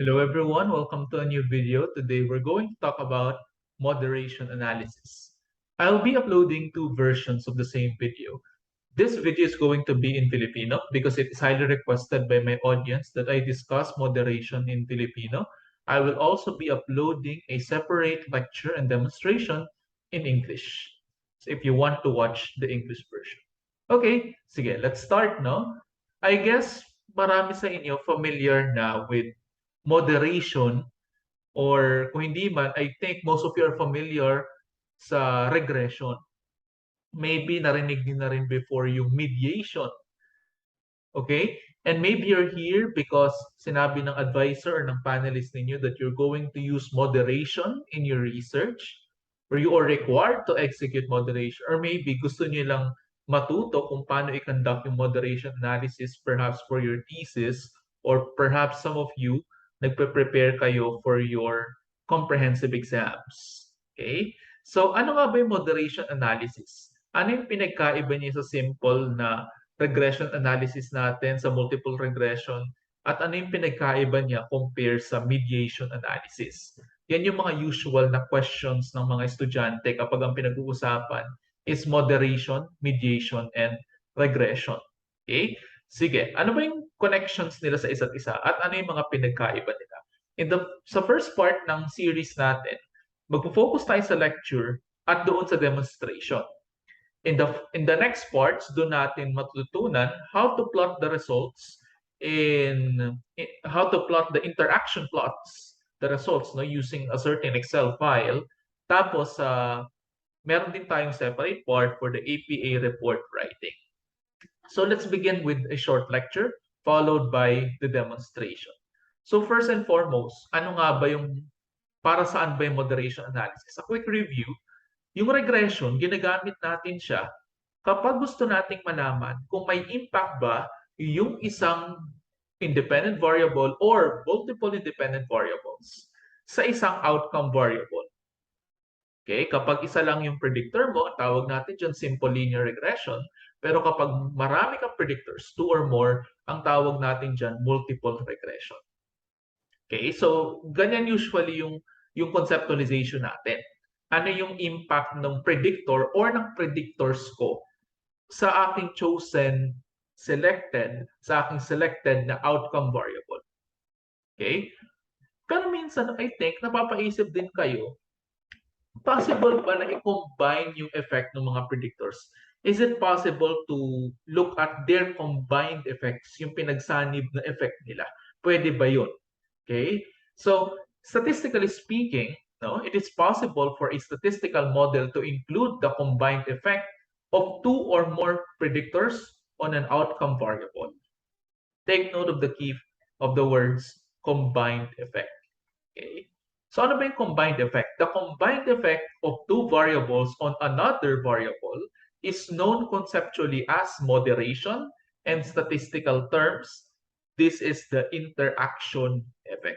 Hello everyone, welcome to a new video. Today we're going to talk about moderation analysis. I'll be uploading two versions of the same video. This video is going to be in Filipino because it is highly requested by my audience that I discuss moderation in Filipino. I will also be uploading a separate lecture and demonstration in English. So if you want to watch the English version. Okay, sige, let's start, no? I guess marami sa inyo familiar na with moderation or kung hindi man, I think most of you are familiar sa regression. Maybe narinig din na rin before yung mediation. Okay? And maybe you're here because sinabi ng advisor or ng panelist ninyo that you're going to use moderation in your research or you are required to execute moderation or maybe gusto niyo lang matuto kung paano i-conduct yung moderation analysis perhaps for your thesis or perhaps some of you nagpe-prepare kayo for your comprehensive exams. Okay? So ano nga ba yung moderation analysis? Ano yung pinagkaiba niya sa simple na regression analysis natin sa multiple regression at ano yung pinagkaiba niya compare sa mediation analysis. Yan yung mga usual na questions ng mga estudyante kapag ang pinag-uusapan is moderation, mediation, and regression. Okay? Sige, ano ba yung connections nila sa isa't isa at ano yung mga pinagkaiba nila? Sa first part ng series natin, magpo-focus tayo sa lecture at doon sa demonstration. In the next parts, doon natin matutunan how to plot the results how to plot the interaction plots, the results no using a certain Excel file. Tapos meron din tayong separate part for the APA report writing. So let's begin with a short lecture followed by the demonstration. So first and foremost, ano nga ba para saan ba yung moderation analysis? A quick review. Yung regression, ginagamit natin siya kapag gusto nating malaman kung may impact ba yung isang independent variable or multiple independent variables sa isang outcome variable. Okay? Kapag isa lang yung predictor mo, tawag natin dyan simple linear regression. Pero kapag marami kang predictors, two or more, ang tawag natin dyan multiple regression. Okay? So, ganyan usually yung conceptualization natin. Ano yung impact ng predictor or ng predictors ko sa aking selected na outcome variable. Okay? Pero minsan, I think, napapaisip din kayo, possible ba na i-combine yung effect ng mga predictors? Is it possible to look at their combined effects, yung pinagsanib na effect nila? Pwede ba yun? Okay? So, statistically speaking, no, it is possible for a statistical model to include the combined effect of two or more predictors on an outcome variable. Take note of the key of the words combined effect. Okay? So ano ba yung combined effect? The combined effect of two variables on another variable is known conceptually as moderation, and statistical terms, this is the interaction effect.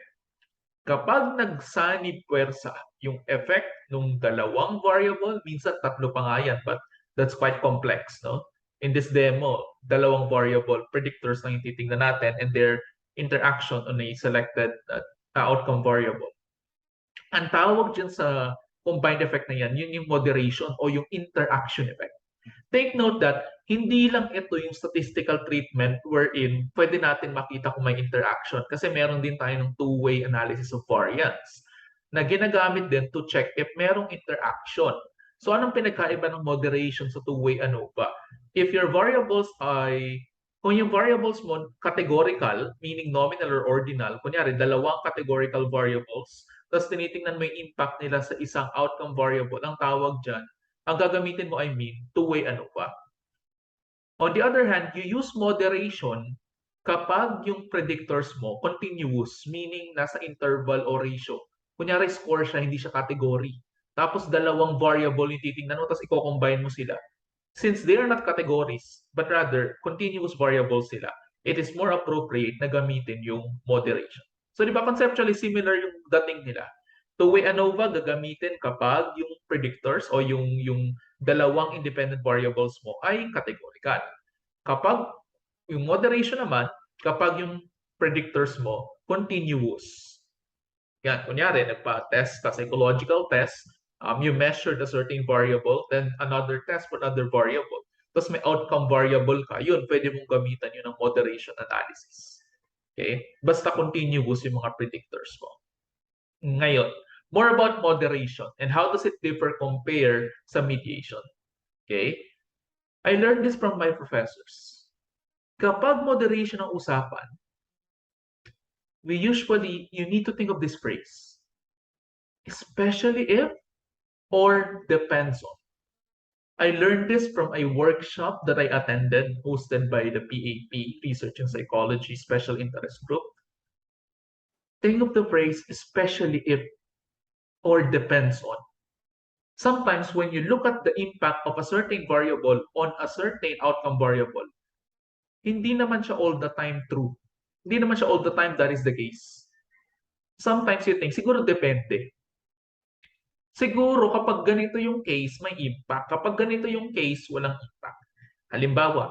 Kapag nagsanib puwersa yung effect ng dalawang variable, minsan tatlo pa nga yan, but that's quite complex, no? In this demo, dalawang variable predictors lang yung titingnan natin and their interaction on a selected outcome variable. Ang tawag dyan sa combined effect na yan, yun yung moderation o yung interaction effect. Take note that hindi lang ito yung statistical treatment wherein pwede natin makita kung may interaction kasi meron din tayo ng two-way analysis of variance na ginagamit din to check if merong interaction. So anong pinagkaiba ng moderation sa two-way ANOVA? If your variables kung yung variables mo categorical, meaning nominal or ordinal, kunyari dalawang categorical variables, tapos tinitingnan mo yung impact nila sa isang outcome variable, ang tawag dyan, ang gagamitin mo two-way ANOVA. On the other hand, you use moderation kapag yung predictors mo continuous, meaning nasa interval o ratio. Kunyari score siya, hindi siya category. Tapos dalawang variable yung titingnan mo, tapos i-combine mo sila. Since they are not categories, but rather continuous variables sila, it is more appropriate na gamitin yung moderation. So di ba conceptually similar yung dating nila? Two-way ANOVA gagamitin kapag yung predictors o yung dalawang independent variables mo ay categorical. Kapag yung moderation naman, kapag yung predictors mo continuous. Yan, kunyari, nagpa-test ka, psychological test, you measured a certain variable, then another test for another variable. Tapos may outcome variable ka, yun, pwede mong gamitan yun ng moderation analysis. Okay? Basta continuous yung mga predictors mo. Ngayon, more about moderation and how does it differ compare sa mediation. Okay? I learned this from my professors. Kapag moderation ang usapan, you need to think of this phrase. Especially if or depends on. I learned this from a workshop that I attended hosted by the PAP, Research in Psychology Special Interest Group. Think of the phrase especially if or depends on. Sometimes when you look at the impact of a certain variable on a certain outcome variable, hindi naman siya all the time true. Hindi naman siya all the time that is the case. Sometimes you think, siguro depende. Siguro kapag ganito yung case, may impact. Kapag ganito yung case, walang impact. Halimbawa,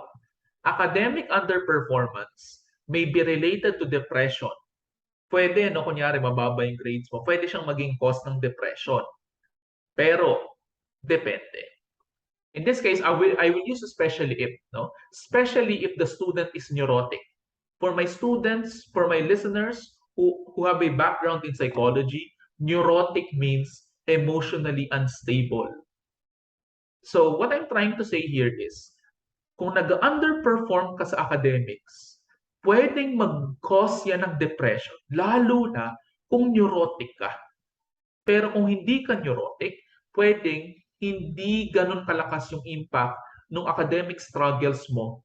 academic underperformance may be related to depression. Pwede, no, kunyari, mababa yung grades mo. Pwede siyang maging cause ng depression. Pero, depende. In this case, I will use especially if, no? Especially if the student is neurotic. For my students, for my listeners who have a background in psychology, neurotic means emotionally unstable. So what I'm trying to say here is, kung nag-underperform ka sa academics, pwedeng mag-cause yan ng depression, lalo na kung neurotic ka. Pero kung hindi ka neurotic, pwedeng hindi ganun kalakas yung impact ng academic struggles mo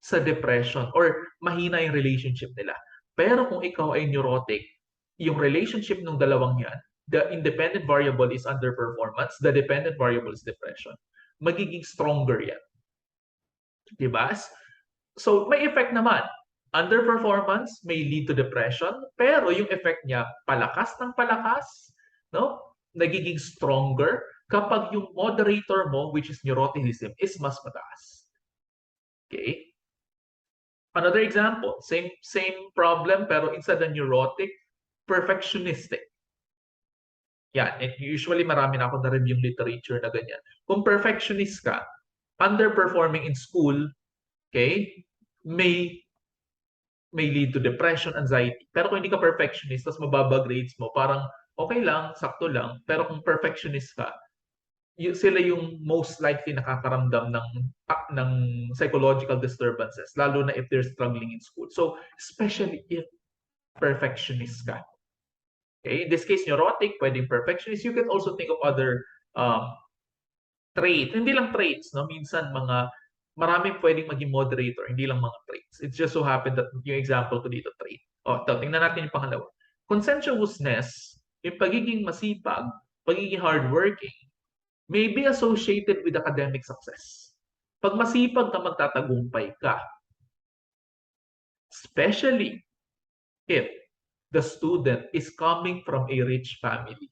sa depression or mahina yung relationship nila. Pero kung ikaw ay neurotic, yung relationship ng dalawang yan, the independent variable is underperformance, the dependent variable is depression. Magiging stronger yan. Diba? So, may effect naman. Underperformance may lead to depression, pero yung effect niya, palakas ng palakas, no? Nagiging stronger kapag yung moderator mo, which is neuroticism, is mas mataas. Okay? Another example, same problem, pero instead of neurotic, perfectionistic. Yan, and usually marami na ako na-review yung literature na ganyan. Kung perfectionist ka, underperforming in school, okay, may lead to depression, anxiety. Pero kung hindi ka perfectionist, tapos mababa grades mo, parang okay lang, sakto lang. Pero kung perfectionist ka, sila yung most likely nakakaramdam ng psychological disturbances, lalo na if they're struggling in school. So, especially if perfectionist ka. Okay? In this case, neurotic, pwedeng perfectionist. You can also think of other traits. Hindi lang traits, no? Minsan maraming pwedeng maging moderator, hindi lang mga traits. It just so happened that yung example ko dito, trait. Tingnan natin yung pangalawa. Conscientiousness, yung pagiging masipag, pagiging hardworking, may be associated with academic success. Pag masipag ka, magtatagumpay ka. Especially if the student is coming from a rich family.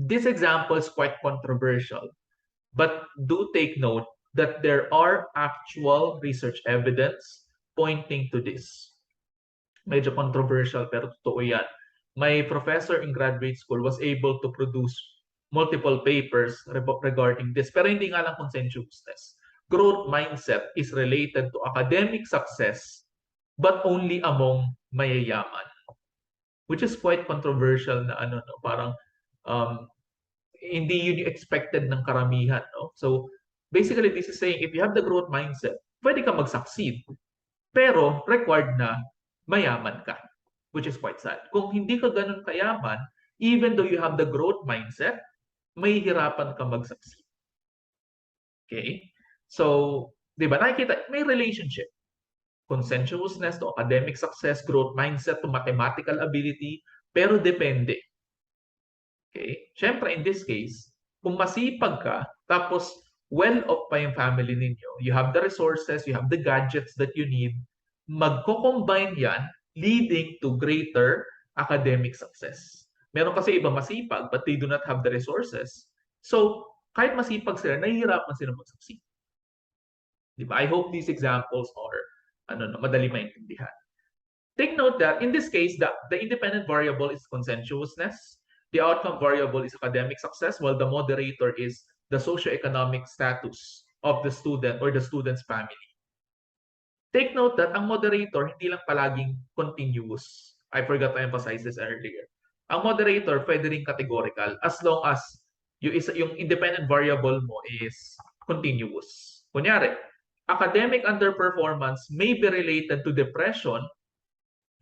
This example is quite controversial, but do take note that there are actual research evidence pointing to this. Medyo controversial pero totoo yan. My professor in graduate school was able to produce multiple papers regarding this. Pero hindi nga lang conscientiousness. Growth mindset is related to academic success but only among mayayaman. Which is quite controversial na parang hindi yun yung expected ng karamihan. No? So basically, this is saying if you have the growth mindset, pwede ka mag-succeed. Pero required na mayaman ka. Which is quite sad. Kung hindi ka ganun kayaman, even though you have the growth mindset, may hirapan ka mag-succeed. Okay? So, di ba, nakikita, may relationship. Conscientiousness to academic success, growth mindset to mathematical ability, pero depende. Okay? Siyempre, in this case, kung masipag ka, tapos well-off pa yung family ninyo, you have the resources, you have the gadgets that you need, magko-combine yan, leading to greater academic success. Meron kasi iba masipag, but they do not have the resources. So, kahit masipag sila, nahihirapan sila mag-succeed. Diba? I hope these examples are madali maintindihan. Take note that in this case, the independent variable is conscientiousness. The outcome variable is academic success, while the moderator is the socioeconomic status of the student or the student's family. Take note that ang moderator hindi lang palaging continuous. I forgot to emphasize this earlier. Ang moderator pwede rin categorical as long as yung independent variable mo is continuous. Kunyari, academic underperformance may be related to depression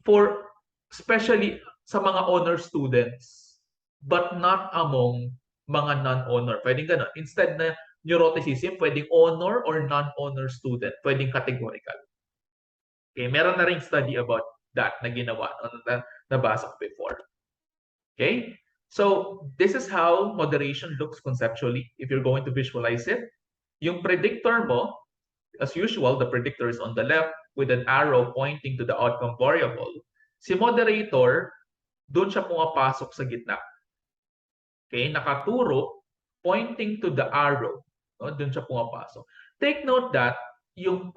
for especially sa mga honor students but not among mga non-honor. Pwedeng ganun. Instead na neuroticism, pwedeng honor or non-honor student. Pwedeng categorical. Okay, meron na ring study about that na ginawa, na nabasa ko before. Okay? So, this is how moderation looks conceptually if you're going to visualize it. Yung predictor mo, as usual, the predictor is on the left with an arrow pointing to the outcome variable. Si moderator, doon siya pumapasok sa gitna. Okay? Nakaturo, pointing to the arrow. No? Doon siya pumapasok. Take note that yung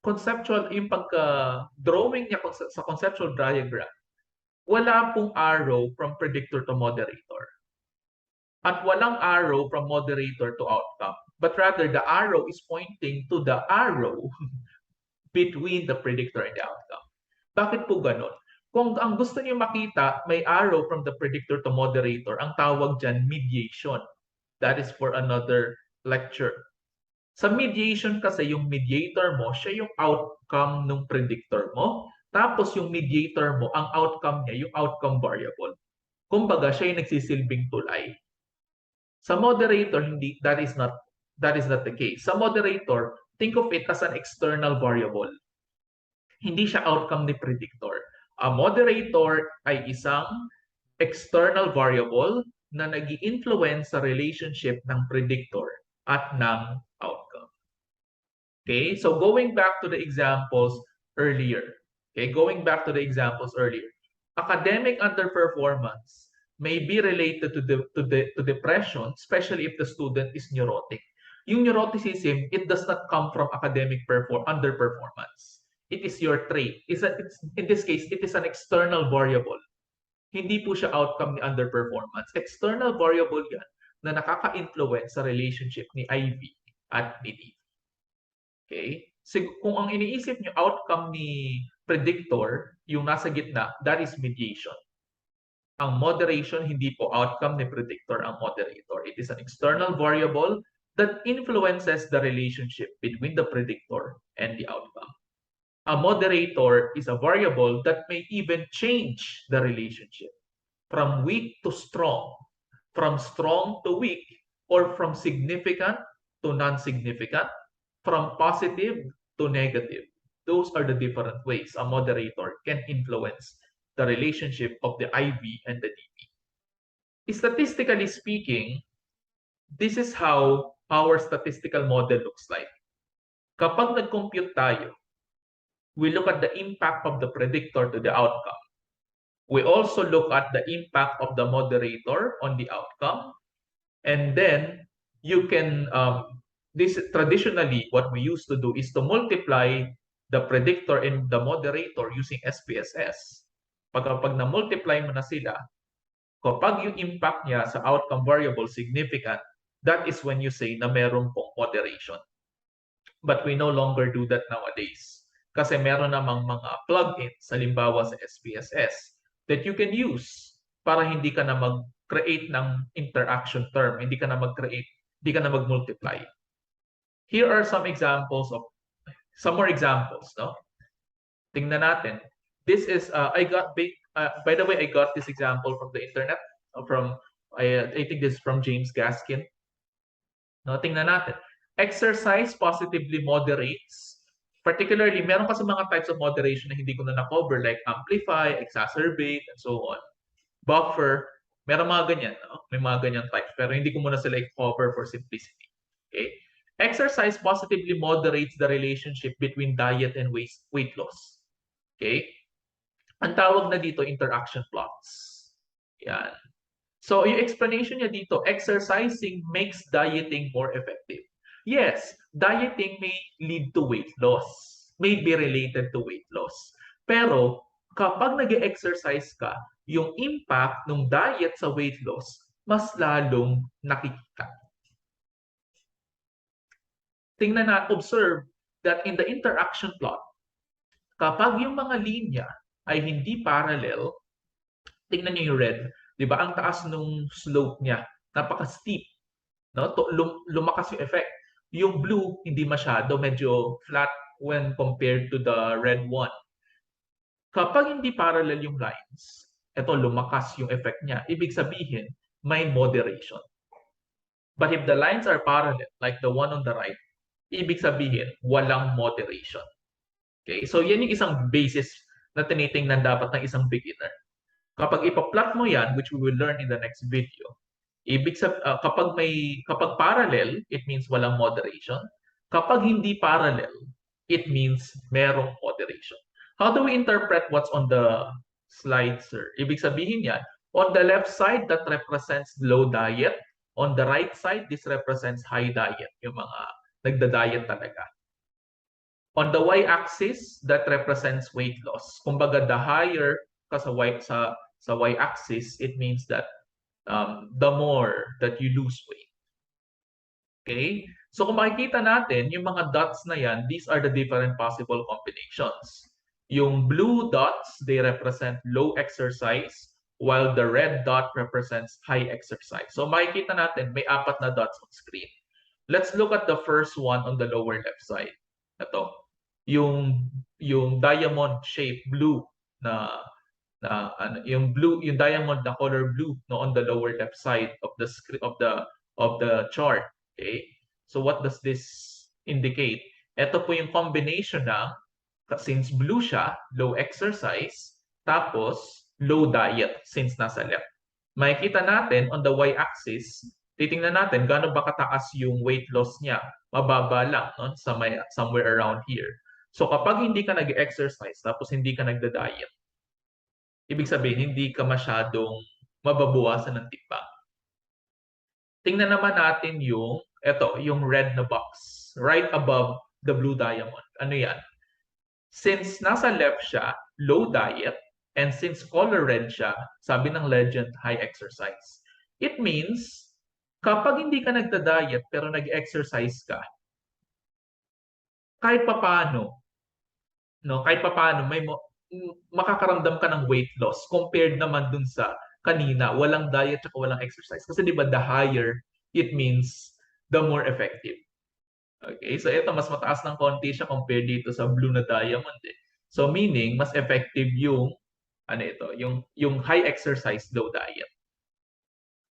conceptual, yung pagka-drawing niya sa conceptual diagram, wala pong arrow from predictor to moderator. At walang arrow from moderator to outcome. But rather, the arrow is pointing to the arrow between the predictor and the outcome. Bakit po ganon? Kung ang gusto niyo makita, may arrow from the predictor to moderator, ang tawag dyan, mediation. That is for another lecture. Sa mediation kasi, yung mediator mo, siya yung outcome ng predictor mo. Tapos yung mediator mo, ang outcome niya, yung outcome variable. Kumbaga, siya yung nagsisilbing tulay. Sa moderator, hindi, that is not the case. Sa moderator, think of it as an external variable. Hindi siya outcome ni predictor. A moderator ay isang external variable na nag-i-influence sa relationship ng predictor at ng outcome. Okay, so going back to the examples earlier. Okay, going back to the examples earlier. Academic underperformance may be related to depression, especially if the student is neurotic. Yung neuroticism, it does not come from academic underperformance. It is your trait. In this case, it is an external variable. Hindi po siya outcome ni underperformance. External variable yan na nakaka-influence sa relationship ni Ivy at ni D. Okay? So, kung ang iniisip nyo outcome ni predictor, yung nasa gitna, that is mediation. Ang moderation, hindi po outcome ni predictor ang moderator. It is an external variable that influences the relationship between the predictor and the outcome. A moderator is a variable that may even change the relationship from weak to strong, from strong to weak, or from significant to non-significant, from positive to negative. Those are the different ways a moderator can influence the relationship of the IV and the DP. Statistically speaking, this is how our statistical model looks like. Kapag nag-compute tayo, we look at the impact of the predictor to the outcome. We also look at the impact of the moderator on the outcome. And then you can, traditionally, what we used to do is to multiply the predictor and the moderator using SPSS. Pag na-multiply mo na sila, kapag yung impact niya sa outcome variable significant, that is when you say na meron pong moderation. But we no longer do that nowadays. Kasi meron namang mga plugins, halimbawa sa SPSS, that you can use para hindi ka na mag-create ng interaction term, hindi ka na mag-multiply. Here are some more examples, no? Tingnan natin. This is, by the way, I got this example from the internet, I think this is from James Gaskin. No, tingnan natin. Exercise positively moderates. Particularly, meron kasi mga types of moderation na hindi ko na na-cover, like amplify, exacerbate, and so on. Buffer, meron mga ganyan. No? May mga ganyan types. Pero hindi ko muna sila i-cover for simplicity. Okay? Exercise positively moderates the relationship between diet and weight loss. Okay? Ang tawag na dito, interaction plots. Yan. So, yung explanation niya dito, exercising makes dieting more effective. Yes, dieting may lead to weight loss. May be related to weight loss. Pero, kapag nag-exercise ka, yung impact ng diet sa weight loss, mas lalong nakikita. Tingnan na, observe that in the interaction plot, kapag yung mga linya ay hindi parallel, tingnan niyo yung red, di ba? Ang taas nung slope niya, napaka-steep, no? Lumakas yung effect. Yung blue, hindi masyado, medyo flat when compared to the red one. Kapag hindi parallel yung lines, ito lumakas yung effect niya. Ibig sabihin, may moderation. But if the lines are parallel, like the one on the right, ibig sabihin, walang moderation. Okay? So yan yung isang basis na tinitingnan dapat ng isang beginner. Kapag ipa-plot mo yan, which we will learn in the next video, kapag parallel, it means walang moderation. Kapag hindi parallel, it means merong moderation. How do we interpret what's on the slide, sir? Ibig sabihin yan, on the left side, that represents low diet. On the right side, this represents high diet, yung mga nagda-diet talaga. On the y-axis, that represents weight loss. Kumbaga, the higher ka sa y-axis, it means that the more that you lose weight. Okay? So kung makikita natin, yung mga dots na yan, these are the different possible combinations. Yung blue dots, they represent low exercise, while the red dot represents high exercise. So makikita natin, may 4 na dots on screen. Let's look at the first one on the lower left side. Ito. Yung diamond shape blue na yung diamond na color blue no, on the lower left side of the chart. Okay? So what does this indicate? Ito po yung combination ng, since blue siya, low exercise, tapos low diet since nasa left. Makikita natin on the y-axis, titingnan natin gaano ba kataas yung weight loss niya. Mababa lang, no? Somewhere around here. So kapag hindi ka nag-exercise tapos hindi ka nagda-diet, ibig sabihin hindi ka masyadong mababawasan ng timbang. Tingnan naman natin yung red na box right above the blue diamond. Ano yan? Since nasa left siya, low diet, and since color red siya, sabi ng legend, high exercise. It means, kapag hindi ka nagda-diet pero nag-exercise ka, kahit papaano, makakaramdam ka ng weight loss compared naman dun sa kanina, walang diet at walang exercise. Kasi di ba the higher, it means the more effective. Okay, so ito mas mataas ng konti siya compared dito sa blue na diamond. So meaning, mas effective yung yung high exercise, low diet.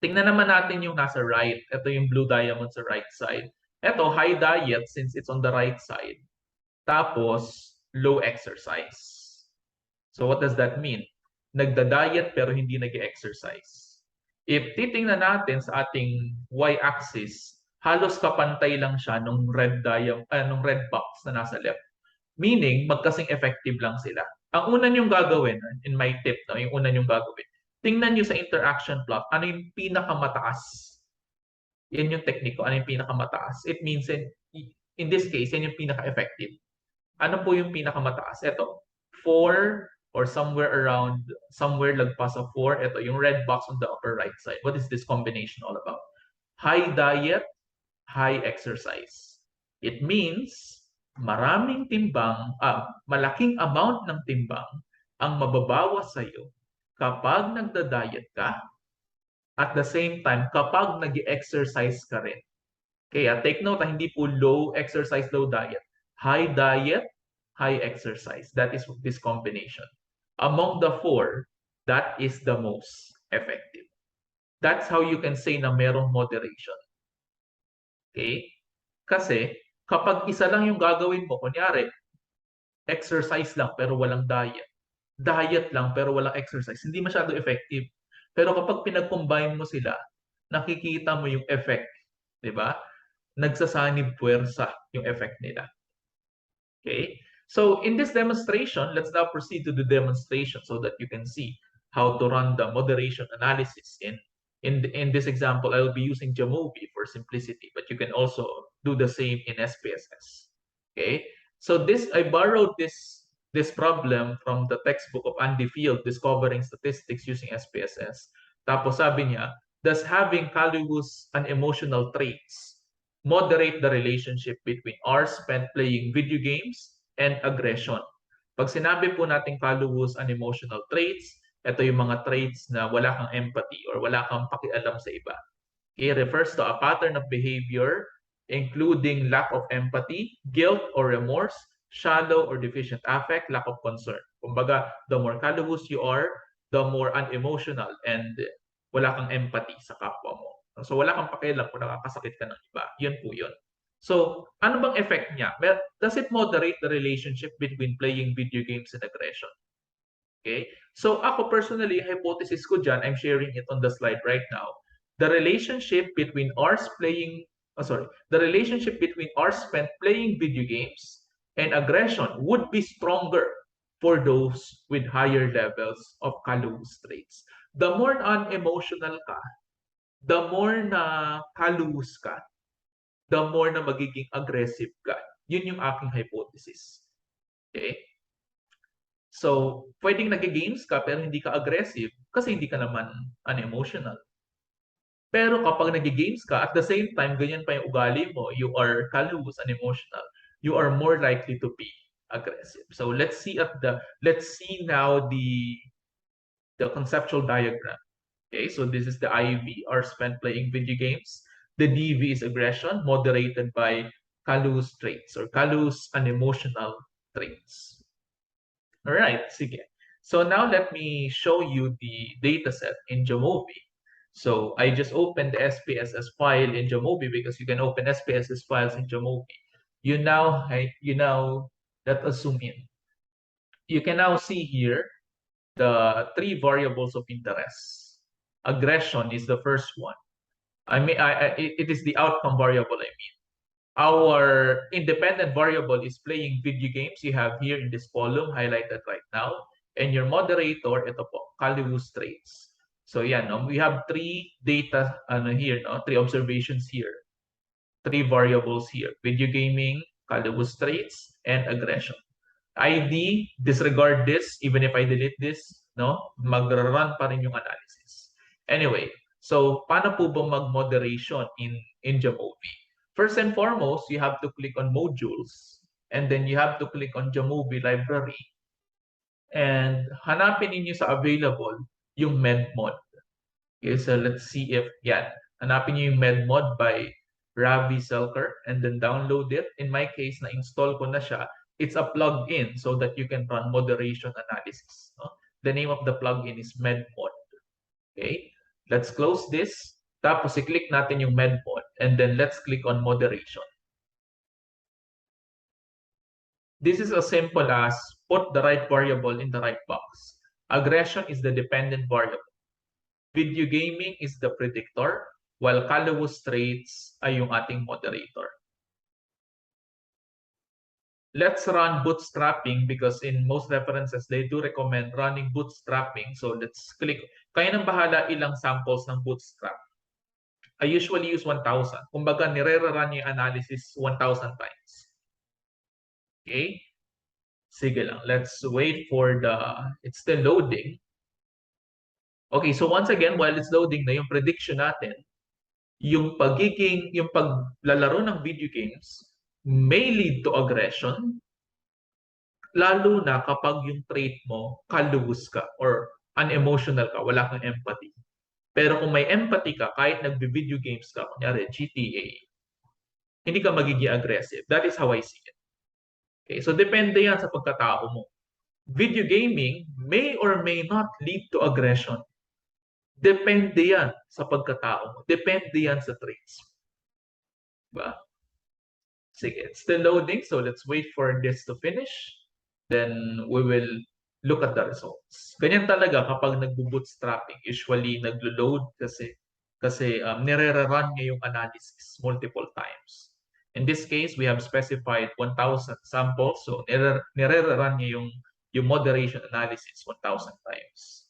Tingnan naman natin yung nasa right. Ito yung blue diamond sa right side. Ito, high diet since it's on the right side. Tapos, low exercise. So what does that mean? Nagda-diet pero hindi nag-exercise. If titingnan natin sa ating y-axis, halos kapantay lang siya nung red box na nasa left. Meaning, magkasing effective lang sila. Ang una niyong gagawin, in my tip, no, yung una niyong gagawin, tingnan niyo sa interaction plot, ano yung pinakamataas. Yan yung tekniko, ano yung pinakamataas. It means, in this case, yan yung pinaka-effective. Ano po yung pinakamataas? Ito, 4 or somewhere lagpas sa 4. Ito, yung red box on the upper right side. What is this combination all about? High diet, high exercise. It means malaking amount ng timbang ang mababawas sa iyo kapag nagda-diet ka, at the same time kapag nag-exercise ka rin. Kaya take note, hindi po low exercise, low diet. High diet, high exercise. That is this combination. Among the 4, that is the most effective. That's how you can say na merong moderation. Okay? Kasi, kapag isa lang yung gagawin mo, kunyari, exercise lang pero walang diet. Diet lang pero walang exercise. Hindi masyado effective. Pero kapag pinag-combine mo sila, nakikita mo yung effect. Diba? Nagsasanib puwersa yung effect nila. Okay? So, in this demonstration, let's now proceed to the demonstration so that you can see how to run the moderation analysis. In this example, I will be using Jamovi for simplicity, but you can also do the same in SPSS. Okay? So I borrowed this this problem from the textbook of Andy Field, Discovering Statistics Using SPSS. Tapos sabi niya, does having callous and emotional traits moderate the relationship between hours spent playing video games and aggression? Pag sinabi po natin callous and emotional traits, ito yung mga traits na wala kang empathy or wala kang pakialam sa iba. It refers to a pattern of behavior including lack of empathy, guilt or remorse, shallow or deficient affect, lack of concern. Kumbaga, the more callous you are, the more unemotional and wala kang empathy sa kapwa mo. So wala kang pakialam kung nakakasakit ka ng iba. Yun po yun. So, ano bang effect niya? Well, does it moderate the relationship between playing video games and aggression? Okay? So ako personally, hypothesis ko dyan, I'm sharing it on the slide right now. The relationship between hours the relationship between hours spent playing video games and aggression would be stronger for those with higher levels of callous traits. The more unemotional ka, the more na callous ka, the more na magiging aggressive ka. Yun yung aking hypothesis. Okay? So, pwedeng nag-games ka pero hindi ka aggressive kasi hindi ka naman unemotional. Pero kapag nag-games ka, at the same time, ganyan pa yung ugali mo, you are callous and emotional, you are more likely to be aggressive. So let's see now the conceptual diagram. Okay, so this is the IV, or spent playing video games. The DV is aggression, moderated by callous traits or callous and emotional traits. All right, sige. So now let me show you the dataset in Jamovi. So I just opened the SPSS file in Jamovi because you can open SPSS files in Jamovi. You now let us zoom in. You can now see here the three variables of interest. Aggression is the first one. It is the outcome variable. Our independent variable is playing video games. You have here in this column highlighted right now. And your moderator, ito po, callous traits. So yan, we have three data here, three observations here. Three variables here. Video gaming, callous traits, and aggression. ID, disregard this. Even if I delete this, mag-run pa rin yung analysis. Anyway, so paano po ba mag-moderation in Jamovi? First and foremost, you have to click on modules and then you have to click on Jamovi library and hanapin ninyo sa available yung medmod. Okay, so let's see if yan. Hanapin niyo yung medmod by Ravi Selker and then download it. In my case, na-install ko na siya. It's a plugin so that you can run moderation analysis. The name of the plugin is medmod. Okay, let's close this. Tapos i-click natin yung medmod and then let's click on moderation. This is as simple as put the right variable in the right box. Aggression is the dependent variable. Video gaming is the predictor, while callous traits ay yung ating moderator. Let's run bootstrapping because in most references, they do recommend running bootstrapping. So let's click. Kaya nang bahala ilang samples ng bootstrap. I usually use 1,000. Kumbaga, nire-run yung analysis 1,000 times. Okay? Sige lang. Let's wait for it's still loading. Okay, so once again, while it's loading na yung prediction natin, yung paglalaro ng video games may lead to aggression, lalo na kapag yung trait mo, callous ka or unemotional ka, wala kang empathy. Pero kung may empathy ka, kahit nagbi-video games ka, kunyari GTA, hindi ka magiging aggressive. That is how I see it. Okay, so depende yan sa pagkatao mo. Video gaming may or may not lead to aggression. Depende yan sa pagkatao mo. Depende yan sa traits. Diba? Sige, it's still loading, so let's wait for this to finish. Then we will look at the results. Ganyan talaga kapag nagbo-bootstrapping. Usually naglo-load kasi nire-run niya yung analysis multiple times. In this case, we have specified 1,000 samples, so nire-run niya yung moderation analysis 1,000 times.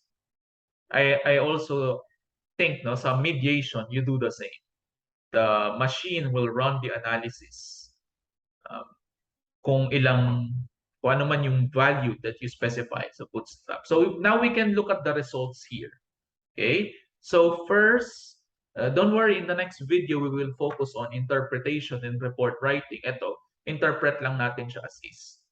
I also think sa mediation, you do the same. The machine will run the analysis kung ilang kung ano man yung value that you specify sa bootstrap. So now we can look at the results here. Okay? So first, don't worry, in the next video, we will focus on interpretation and report writing. Ito, interpret lang natin siya as is.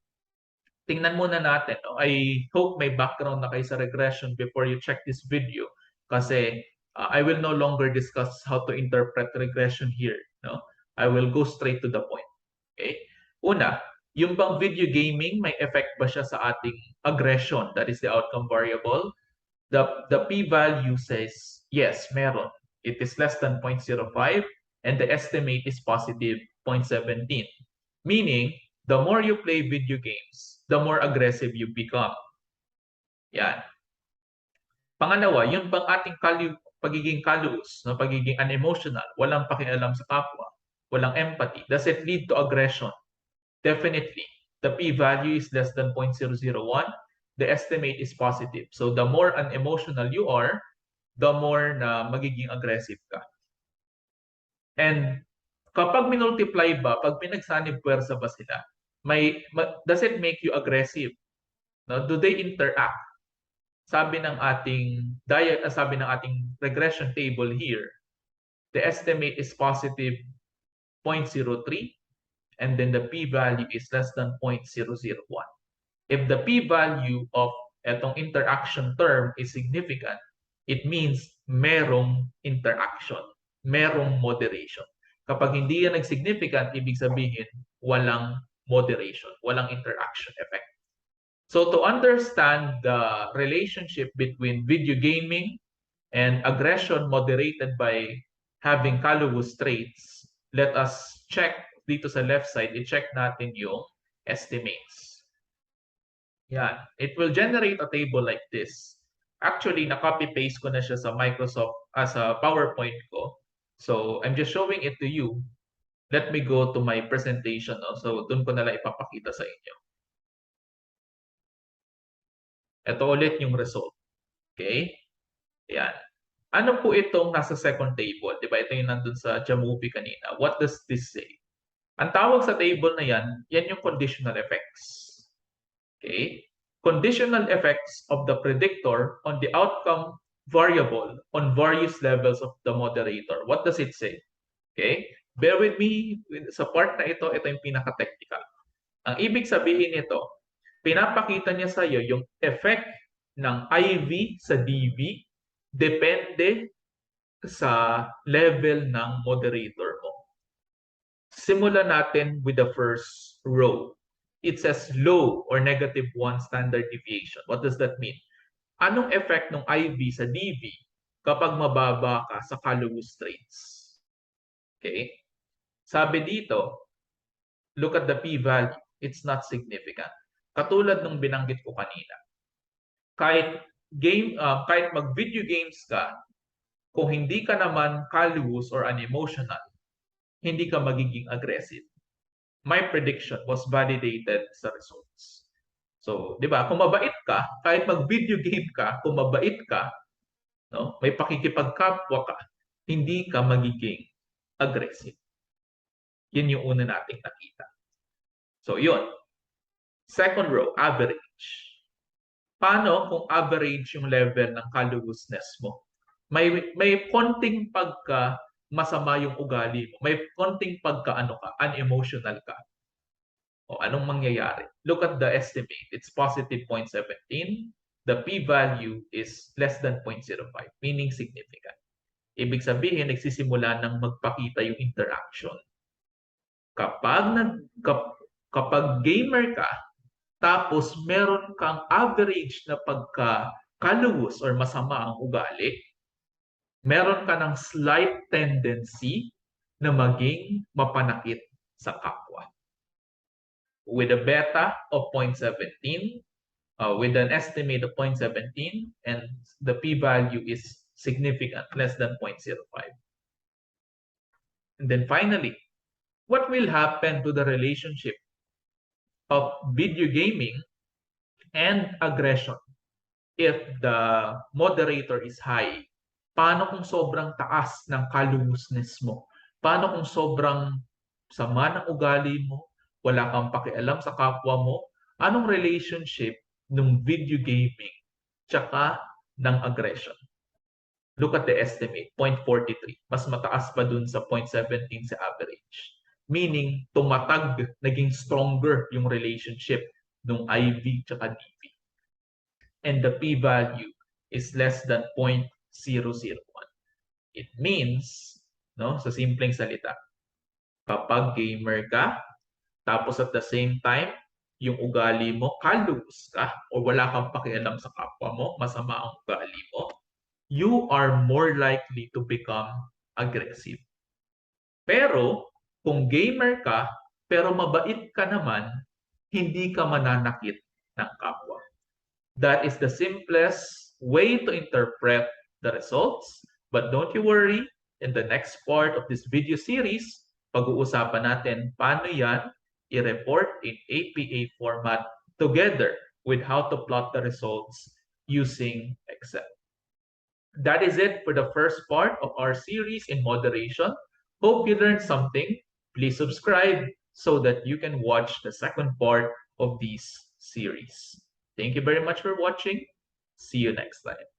Tingnan muna natin. No? I hope may background na kayo sa regression before you check this video kasi I will no longer discuss how to interpret regression here. No? I will go straight to the point. Okay? Una, yung bang video gaming, may effect ba siya sa ating aggression? That is the outcome variable. The p-value says, yes, meron. It is less than 0.05 and the estimate is positive 0.17. Meaning, the more you play video games, the more aggressive you become. Yan. Pangalawa, yung bang ating pagiging callous, no, pagiging unemotional, walang pakialam sa kapwa, walang empathy, does it lead to aggression? Definitely. The p-value is less than 0.001. The estimate is positive. So the more unemotional you are, the more na magiging aggressive ka. And kapag minultiply ba, pag pinagsanib puwersa ba sila, does it make you aggressive? No? Do they interact? Sabi ng ating regression table here, the estimate is positive 0.03 and then the p-value is less than 0.001. If the p-value of etong interaction term is significant, it means merong interaction, merong moderation. Kapag hindi yan nag-significant, ibig sabihin walang moderation, walang interaction effect. So to understand the relationship between video gaming and aggression moderated by having callous traits, let us check dito sa left side, i-check natin yung estimates. Yan. It will generate a table like this. Actually, na-copy-paste ko na siya sa Microsoft as a PowerPoint ko. So, I'm just showing it to you. Let me go to my presentation. No? So, dun ko na lang ipapakita sa inyo. Ito ulit yung result. Okay? Yan. Ano po itong nasa second table? Diba? Ito yung nandun sa Jamovie kanina. What does this say? Ang tawag sa table na yan yung conditional effects. Okay? Conditional effects of the predictor on the outcome variable on various levels of the moderator. What does it say? Okay? Bear with me sa part na ito yung pinaka-technical. Ang ibig sabihin nito, pinapakita niya sa iyo yung effect ng IV sa DV depende sa level ng moderator mo. Simulan natin with the first row. It says low or -1 standard deviation. What does that mean? Anong effect ng IV sa DV kapag mababa ka sa callous traits? Okay? Sabi dito, look at the p-value. It's not significant. Katulad nung binanggit ko kanina. Kahit mag-video games ka, kung hindi ka naman callous or unemotional, hindi ka magiging aggressive. My prediction was validated sa results. So, di ba, kung mabait ka, kahit mag-video game ka, kung mabait ka, no, may pakikipagkapwa ka, hindi ka magiging aggressive. Yun yung una nating nakita. So, yun. Second row, average. Paano kung average yung level ng callousness mo? May konting pagka masama yung ugali mo. May konting pagka unemotional ka. O anong mangyayari? Look at the estimate. It's positive 0.17. The p-value is less than 0.05, meaning significant. Ibig sabihin, nagsisimula ng magpakita yung interaction. Kapag gamer ka, tapos meron kang average na pagka-callous or masama ang ugali, meron ka ng slight tendency na maging mapanakit sa kapwa. With a beta of 0.17, with an estimate of 0.17, and the p-value is significant, less than 0.05. And then finally, what will happen to the relationship of video gaming and aggression if the moderator is high? Paano kung sobrang taas ng callousness mo? Paano kung sobrang sama ng ugali mo? Wala kang pakialam sa kapwa mo? Anong relationship ng video gaming tsaka ng aggression? Look at the estimate, 0.43. Mas mataas pa dun sa 0.17 sa average. Meaning, tumatag, naging stronger yung relationship ng IV tsaka DV. And the p-value is less than 0.001. It means, no, sa simpleng salita, kapag gamer ka, tapos at the same time, yung ugali mo, kalus ka, o wala kang pakialam sa kapwa mo, masama ang ugali mo, you are more likely to become aggressive. Pero, kung gamer ka, pero mabait ka naman, hindi ka mananakit ng kapwa. That is the simplest way to interpret the results. But don't you worry, in the next part of this video series, pag-uusapan natin paano yan i-report in APA format together with how to plot the results using Excel. That is it for the first part of our series in moderation. Hope you learned something. Please subscribe so that you can watch the second part of this series. Thank you very much for watching. See you next time.